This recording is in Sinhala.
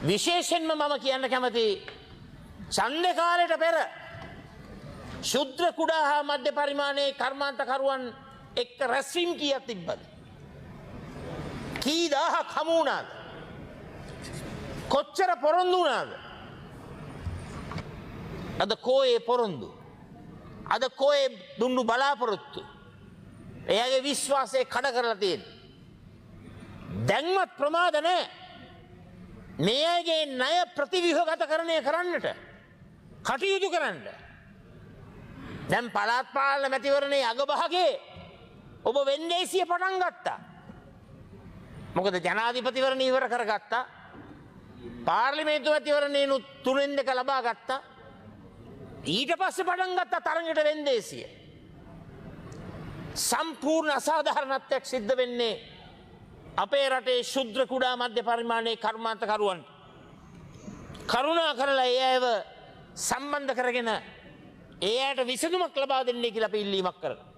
විශේෂයෙන්ම මම කියන්න කැමති ඡන්ද කාලයට පෙර ශුද්‍ර කුඩා හා මධ්‍ය පරිමාණයේ කර්මාන්තකරුවන් එක්ක රැස්වීම් කීයක් තිබ්බද? කී දහයක් හමු වුණාද? කොච්චර පොරොන්දු වුණාද? අද කෝයේ පොරොන්දු? අද කෝයේ දුන්නු බලාපොරොත්තු? එයාගේ විශ්වාසය කඩ කරලා තියෙන. දැන්වත් ප්‍රමාද නැහැ. මේගේ ණය ප්‍රතිව්‍යුහගතකරණය කරන්නට කටයුතු කරන්න. දැන් පළාත් පාලන මැතිවරණයේ අගභාගයේ ඔබ වෙන්දේසිය පටන් ගත්තා. මොකද ජනාධිපතිවරණ ඉවර කරගත්තා. පාර්ලිමේන්තු මැතිවරණයනුත් 3-2 ලබා ගත්තා. ඊට පස්සේ පටන් ගත්තා තරඟට වෙන්දේසිය. සම්පූර්ණ අසාධාරණත්වයක් සිද්ධ වෙන්නේ අපේ රටේ ශුද්‍ර කුඩා මධ්‍ය පරිමාණයේ කර්මාන්තකරුවන්ට. කරුණා කරලා ඒ අයව සම්බන්ධ කරගෙන ඒ අයට විසඳුමක් ලබා දෙන්නේ කියලා අපි ඉල්ලීමක් කරනවා.